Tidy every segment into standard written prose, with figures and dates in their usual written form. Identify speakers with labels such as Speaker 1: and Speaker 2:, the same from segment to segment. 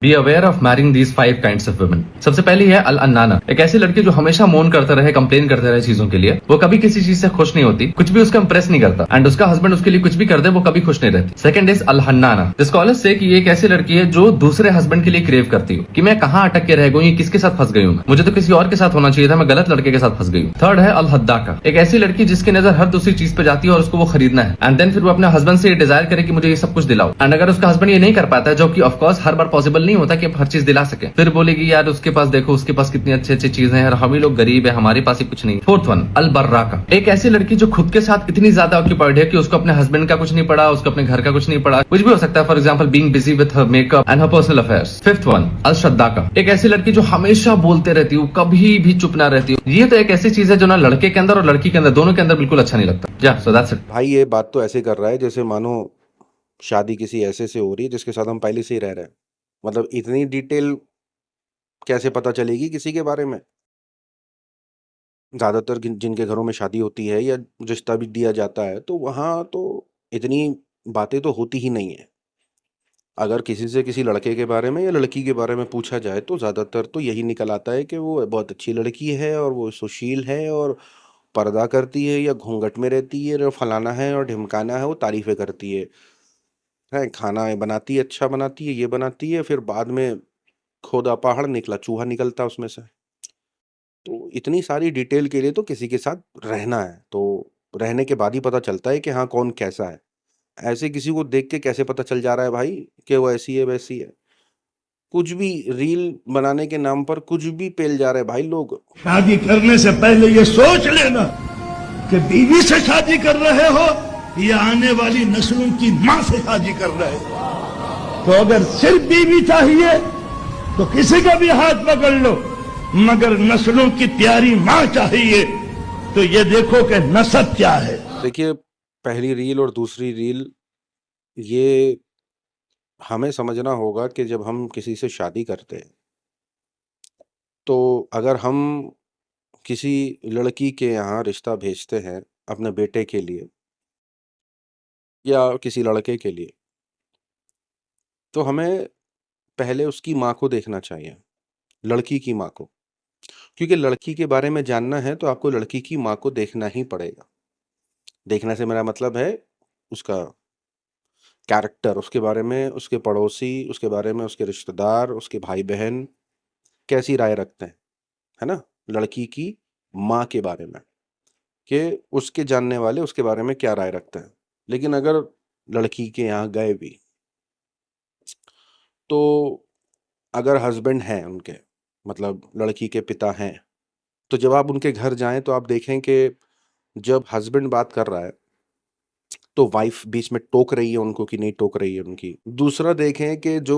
Speaker 1: Be aware of marrying these 5 kinds of women. सबसे पहली है अल अन्नाना, एक ऐसी लड़की जो हमेशा मोन करते रहे, कंप्लेन करते रहे चीजों के लिए, वो कभी किसी चीज से खुश नहीं होती, कुछ भी उसका इंप्रेस नहीं करता, एंड उसका हस्बैंड उसके लिए कुछ भी कर दे वो कभी खुश नहीं रहती। Second is Al Hannana. The scholars say कि ये एक ऐसी लड़की है जो दूसरे हस्बैंड के लिए क्रेव करती हो कि मैं कहाँ अटक के रह गई, किसके साथ फंस गई हूँ, मुझे तो किसी और के साथ होना चाहिए था, मैं गलत लड़के के साथ फंस गई हूँ। थर्ड है अल हद्दाका, एक ऐसी लड़की जिसकी नजर हर दूसरी चीज पे जाती है और उसको वो खरीदना है, एंड देन फिर वो अपने हस्बैंड से डिजायर करे कि मुझे ये सब कुछ दिलाओ, एंड अगर उसका हस्बैंड ये नहीं कर पाता है, जो कि ऑफकोर्स हर बार पॉसिबल नहीं होता कि हर चीज दिला सके, फिर बोलेगी यार उसके पास देखो, उसके पास कितनी अच्छी अच्छी चीजें हैं और हम ही लोग गरीब है, हमारे पास ही कुछ नहीं। फोर्थ वन अल बर्राका, एक ऐसी लड़की जो खुद के साथ इतनी ज्यादा ऑक्यूपाइड है कि उसको अपने हस्बैंड का कुछ नहीं पड़ा, उसको अपने घर का कुछ नहीं पड़ा, कुछ भी हो सकता है, for example being busy with her makeup and her personal affairs. Fifth one अल श्रद्धाका, एक ऐसी लड़की जो हमेशा बोलते रहती हूँ, कभी भी चुप ना रहती हूँ। ये तो एक ऐसी चीज है जो ना लड़के के अंदर और लड़की के अंदर दोनों के अंदर बिल्कुल अच्छा नहीं लगता। या सो दैट्स इट।
Speaker 2: भाई ये बात तो ऐसे कर रहा है जैसे मानो शादी किसी ऐसे से हो रही है जिसके साथ हम पहले से ही रह रहे हैं। मतलब इतनी डिटेल कैसे पता चलेगी किसी के बारे में? ज़्यादातर जिनके घरों में शादी होती है या रिश्ता भी दिया जाता है तो वहाँ तो इतनी बातें तो होती ही नहीं है। अगर किसी से किसी लड़के के बारे में या लड़की के बारे में पूछा जाए तो ज़्यादातर तो यही निकल आता है कि वो बहुत अच्छी लड़की है और वो सुशील है और पर्दा करती है या घूंघट में रहती है और फलाना है और ढिमकाना है, वो तारीफ़ें करती है, खाना बनाती है, अच्छा बनाती है, ये बनाती है, फिर बाद में खोदा पहाड़ निकला चूहा निकलता उसमें से। तो इतनी सारी डिटेल के लिए तो किसी के साथ रहना है, तो रहने के बाद ही पता चलता है कि हाँ, कौन कैसा है। ऐसे किसी को देख के कैसे पता चल जा रहा है भाई कि वो ऐसी है, वैसी है? कुछ भी रील बनाने के नाम पर कुछ भी पेल जा रहे हैं भाई लोग।
Speaker 3: शादी करने से पहले ये सोच लेना कि बीवी से शादी कर रहे हो या आने वाली नस्लों की मां से शादी कर रहे हो। तो अगर सिर्फ बीवी चाहिए तो किसी का भी हाथ पकड़ लो, मगर नस्लों की प्यारी मां चाहिए तो ये देखो कि नसब क्या है।
Speaker 2: देखिए, पहली रील और दूसरी रील, ये हमें समझना होगा कि जब हम किसी से शादी करते हैं तो अगर हम किसी लड़की के यहाँ रिश्ता भेजते हैं अपने बेटे के लिए या किसी लड़के के लिए, तो हमें पहले उसकी माँ को देखना चाहिए, लड़की की माँ को। क्योंकि लड़की के बारे में जानना है तो आपको लड़की की माँ को देखना ही पड़ेगा। देखने से मेरा मतलब है उसका कैरेक्टर, उसके बारे में उसके पड़ोसी, उसके बारे में उसके रिश्तेदार, उसके भाई-बहन कैसी राय रखते हैं, है ना? लड़की की माँ के बारे में, कि उसके जानने वाले उसके बारे में क्या राय रखते हैं। लेकिन अगर लड़की के यहाँ गए भी, तो अगर हस्बैंड हैं उनके, मतलब लड़की के पिता हैं, तो जब आप उनके घर जाएँ तो आप देखें कि जब हस्बैंड बात कर रहा है, तो वाइफ़ बीच में टोक रही है उनको कि नहीं टोक रही है उनकी। दूसरा देखें कि जो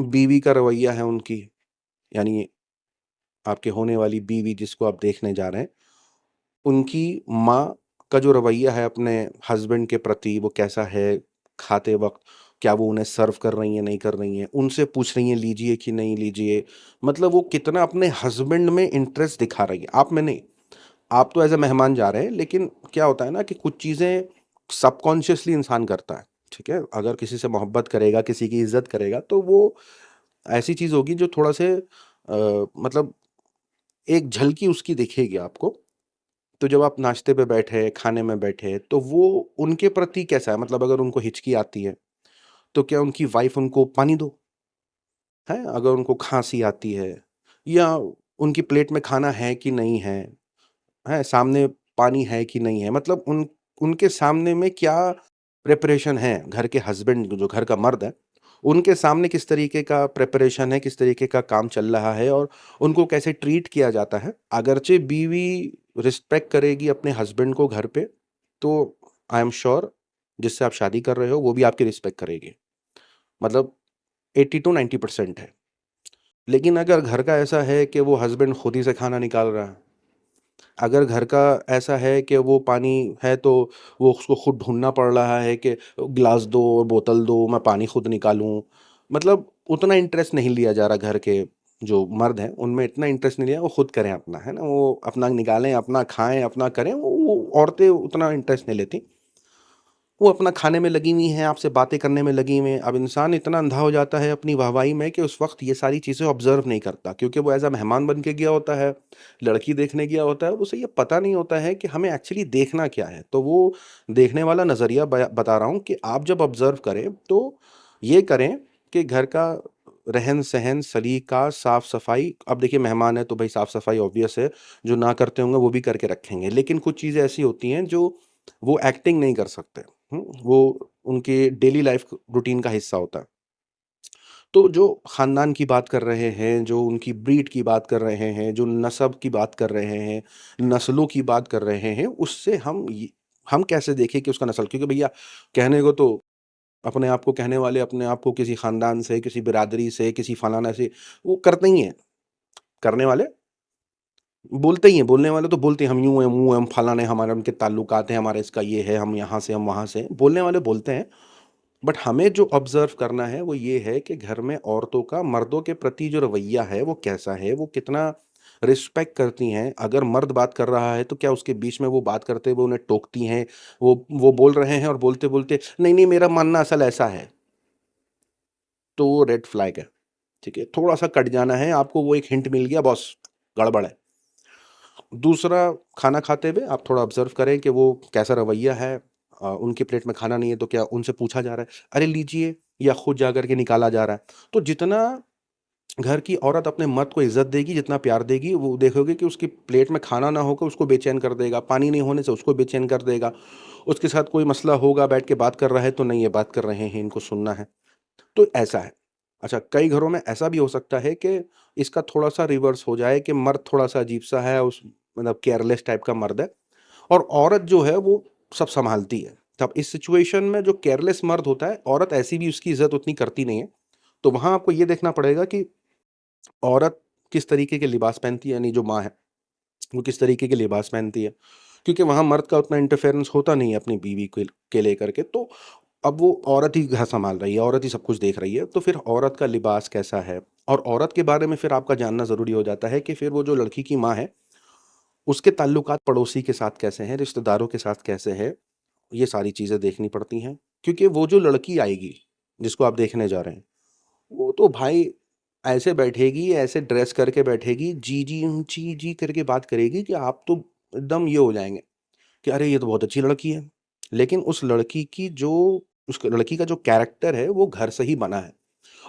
Speaker 2: बीवी का रवैया है उनकी, यानी आपके होने वाली बीवी जिसको आप देखने जा रहे हैं, उनकी माँ का जो रवैया है अपने हस्बैंड के प्रति, वो कैसा है खाते वक़्त? क्या वो उन्हें सर्व कर रही हैं, नहीं कर रही हैं? उनसे पूछ रही हैं लीजिए कि नहीं लीजिए? मतलब वो कितना अपने हस्बैंड में इंटरेस्ट दिखा रही है, आप में नहीं। आप तो एज़ अ मेहमान जा रहे हैं, लेकिन क्या होता है ना कि कुछ चीज़ें सबकॉन्शियसली इंसान करता है, ठीक है? अगर किसी से मोहब्बत करेगा, किसी की इज़्ज़त करेगा, तो वो ऐसी चीज़ होगी जो थोड़ा से मतलब एक झलकी उसकी दिखेगी आपको। तो जब आप नाश्ते पे बैठे, खाने में बैठे, तो वो उनके प्रति कैसा है? मतलब अगर उनको हिचकी आती है, तो क्या उनकी वाइफ़ उनको पानी दो, हैं? अगर उनको खाँसी आती है या उनकी प्लेट में खाना है कि नहीं है, हैं? सामने पानी है कि नहीं है? मतलब उनके सामने में क्या प्रिपरेशन है? घर के हस्बैंड जो घर का मर्द है, उनके सामने किस तरीके का प्रिपरेशन है, किस तरीके का काम चल रहा है और उनको कैसे ट्रीट किया जाता है? अगरचे बीवी रिस्पेक्ट करेगी अपने हस्बैंड को घर पे, तो आई एम श्योर जिससे आप शादी कर रहे हो, वो भी आपकी रिस्पेक्ट करेगी। मतलब 80 टू 90% है। लेकिन अगर घर का ऐसा है कि वो हस्बैंड खुद ही से खाना निकाल रहा है, अगर घर का ऐसा है कि वो पानी है तो वो उसको खुद ढूँढना पड़ रहा है कि ग्लास दो और बोतल दो, मैं पानी खुद निकालूँ। मतलब उतना इंटरेस्ट नहीं लिया जा रहा, घर के जो मर्द हैं, उनमें इतना इंटरेस्ट नहीं लिया, वो खुद करें अपना, है ना? वो अपना निकालें, अपना खाएँ, अपना करें, वो औरतें उतना इंटरेस्ट नहीं लेती। वो अपना खाने में लगी हुई हैं, आपसे बातें करने में लगी हुई हैं। अब इंसान इतना अंधा हो जाता है अपनी वाहवाही में कि उस वक़्त ये सारी चीज़ें ऑब्ज़र्व नहीं करता, क्योंकि वो एज़ अ मेहमान बन के गया होता है, लड़की देखने गया होता है, उसे ये पता नहीं होता है कि हमें एक्चुअली देखना क्या है। तो वो देखने वाला नज़रिया बता रहा हूँ कि आप जब ऑब्ज़र्व करें, तो ये करें कि घर का रहन-सहन, सलीका, साफ-सफाई। अब देखिए मेहमान है तो भई साफ-सफाई ऑब्वियस है, जो ना करते होंगे वो भी करके रखेंगे। लेकिन कुछ चीज़ें ऐसी होती हैं जो वो एक्टिंग नहीं कर सकते। वो उनके डेली लाइफ रूटीन का हिस्सा होता है। तो जो ख़ानदान की बात कर रहे हैं, जो उनकी ब्रीड की बात कर रहे हैं, जो नस्ब की बात कर रहे हैं, नस्लों की बात कर रहे हैं, उससे हम कैसे देखें कि उसका नस्ल, क्योंकि भैया कहने को तो अपने आप को कहने वाले अपने आप को किसी ख़ानदान से, किसी बिरादरी से, किसी फलाना से वो करते ही हैं। करने वाले बोलते ही हैं, बोलने वाले तो बोलते हैं, हम यूँ हैं, वो हैं, हम फलाने, हमारे उनके ताल्लुकात हैं, हमारा इसका ये है, हम यहाँ से, हम वहाँ से हैं। बोलने वाले बोलते हैं। बट हमें जो ऑब्जर्व करना है वो ये है कि घर में औरतों का मर्दों के प्रति जो रवैया है वो कैसा है, वो कितना रिस्पेक्ट करती हैं। अगर मर्द बात कर रहा है तो क्या उसके बीच में वो बात करते हुए उन्हें टोकती हैं, वो बोल रहे हैं और बोलते बोलते नहीं नहीं मेरा मानना असल ऐसा है, तो वो रेड फ्लैग है। ठीक है, थोड़ा सा कट जाना है आपको, वो एक हिंट मिल गया, बॉस गड़बड़ है। दूसरा, खाना खाते हुए आप थोड़ा ऑब्जर्व करें कि वो कैसा रवैया है। उनकी प्लेट में खाना नहीं है तो क्या उनसे पूछा जा रहा है, अरे लीजिए, या खुद जा कर के निकाला जा रहा है। तो जितना घर की औरत अपने मर्द को इज्जत देगी, जितना प्यार देगी, वो देखोगे कि उसकी प्लेट में खाना ना होकर उसको बेचैन कर देगा, पानी नहीं होने से उसको बेचैन कर देगा। उसके साथ कोई मसला होगा, बैठ के बात कर रहा है तो नहीं, ये बात कर रहे हैं, इनको सुनना है। तो ऐसा है। अच्छा, कई घरों में ऐसा भी हो सकता है कि इसका थोड़ा-सा रिवर्स हो जाए कि मर्द थोड़ा-सा अजीब-सा है, उस मतलब केयरलेस टाइप का मर्द है, और औरत जो है वो सब सँभालती है। तब इस सिचुएशन में जो केयरलेस मर्द होता है, औरत ऐसी भी उसकी इज़्ज़त उतनी करती नहीं है। तो वहाँ आपको ये देखना पड़ेगा कि औरत किस तरीके के लिबास पहनती है, यानी जो माँ है, वो किस तरीके के लिबास पहनती है। क्योंकि वहाँ मर्द का उतना इंटरफेरेंस होता नहीं है अपनी बीवी के लेकर के। तो अब वो औरत ही घर सँभाल रही है, औरत ही सब कुछ देख रही है, तो फिर औरत का लिबास कैसा है? और औरत के बारे में फिर आपका जानना ज़रूरी हो जाता है कि फिर वो जो लड़की की माँ है, उसके ताल्लुकात पड़ोसी के साथ कैसे हैं, रिश्तेदारों के साथ कैसे हैं, ये सारी चीज़ें देखनी पड़ती हैं। क्योंकि वो जो लड़की आएगी, जिसको आप देखने जा रहे हैं, वो तो भाई ऐसे बैठेगी, ऐसे ड्रेस करके बैठेगी, जी, जी करके बात करेगी कि आप तो एकदम ये हो जाएँगे कि अरे! ये तो बहुत अच्छी लड़की है। लेकिन उस लड़की की जो उस लड़की का जो कैरेक्टर है, वो घर से ही बना है,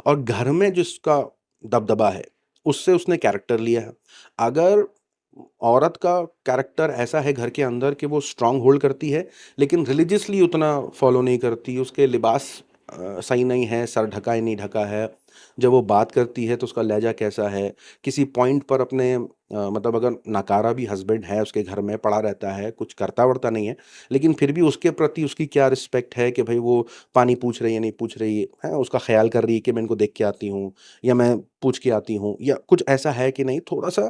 Speaker 2: और घर में जिसका दबदबा है, उससे उसने कैरेक्टर लिया है। अगर औरत का कैरेक्टर ऐसा है घर के अंदर कि वो स्ट्रॉन्ग होल्ड करती है, लेकिन रिलिजियसली उतना फॉलो नहीं करती, उसके लिबास सही नहीं है, सर ढका है, नहीं ढका है। जब वो बात करती है तो उसका लहज़ा कैसा है, किसी पॉइंट पर अपने मतलब अगर नकारा भी हस्बैंड है, उसके घर में पड़ा रहता है, कुछ करता-वर्ता नहीं है, लेकिन फिर भी उसके प्रति उसकी क्या रिस्पेक्ट है कि भई वो पानी पूछ रही है, नहीं पूछ रही है, उसका ख़्याल कर रही है कि मैं इनको देख के आती हूँ, या मैं पूछ के आती हूँ, या कुछ ऐसा है कि नहीं, थोड़ा-सा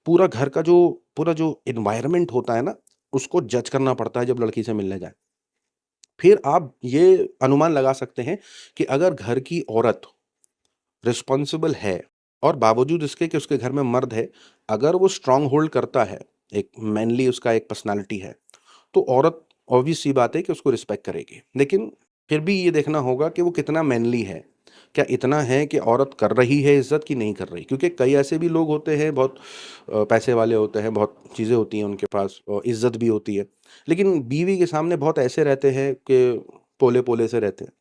Speaker 2: पूरा घर का जो पूरा जो एनवायरनमेंट होता है ना, उसको जज करना पड़ता है जब लड़की से मिलने जाएँ। फिर आप ये अनुमान लगा सकते हैं कि अगर घर की औरत रिस्पॉन्सिबल है, और बावजूद इसके कि उसके घर में मर्द है, अगर वो स्ट्रॉन्ग होल्ड करता है, एक मैनली उसका एक पर्सनैलिटी है, तो औरत ऑब्वियस सी बात है कि उसको रिस्पेक्ट करेगी। लेकिन फिर भी ये देखना होगा कि वो कितना मैनली है। क्या इतना है कि औरत कर रही है इज़्ज़त कि नहीं कर रही? क्योंकि कई ऐसे भी लोग होते हैं, बहुत पैसे वाले होते हैं, बहुत चीज़ें होती हैं उनके पास, और इज़्ज़त भी होती है। लेकिन बीवी के सामने बहुत ऐसे रहते हैं कि पोले-पोले से रहते हैं।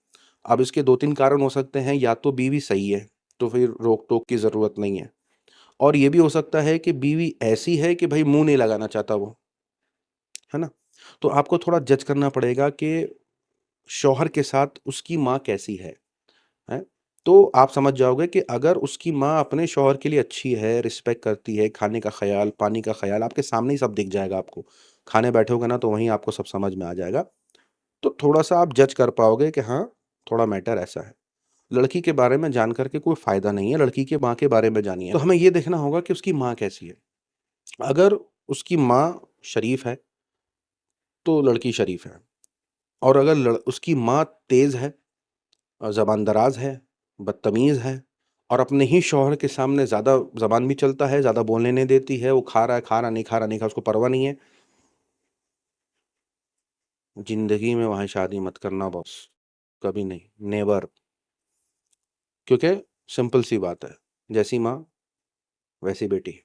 Speaker 2: अब इसके 2-3 कारण हो सकते हैं, या तो बीवी सही है, तो फिर रोक-टोक की ज़रूरत नहीं है। और ये भी हो सकता है कि बीवी ऐसी है कि भई मुँह नहीं लगाना चाहता वो, है ना? तो आपको थोड़ा जज करना पड़ेगा कि शौहर के साथ उसकी माँ कैसी है, हैं? तो आप समझ जाओगे कि अगर उसकी माँ अपने शौहर के लिए अच्छी है, रिस्पेक्ट करती है, खाने का ख़याल, पानी का ख़याल, आपके सामने ही सब दिख जाएगा आपको। खाने बैठोगे ना तो वहीं आपको सब समझ में आ जाएगा। तो थोड़ा-सा आप जज कर पाओगे कि हाँ, थोड़ा मैटर ऐसा है। लड़की के बारे में जान कर के कोई फ़ायदा नहीं है, लड़की के माँ के बारे में जानिए। तो हमें ये देखना होगा कि उसकी माँ कैसी है। अगर उसकी माँ शरीफ़ है, तो लड़की शरीफ़ है, और अगर उसकी माँ तेज़ है, ज़बान दराज़ है, बदतमीज़ है, और अपने ही शौहर के सामने ज़्यादा ज़बान भी चलता है, ज़्यादा बोलने नहीं देती है, वो खा रहा है, खा रहा, नहीं खा रहा, नहीं खा, उसको परवाह नहीं है, जिंदगी में वहां शादी मत करना बॉस, कभी नहीं, नेवर। क्योंकि सिंपल सी बात है, जैसी माँ वैसी बेटी।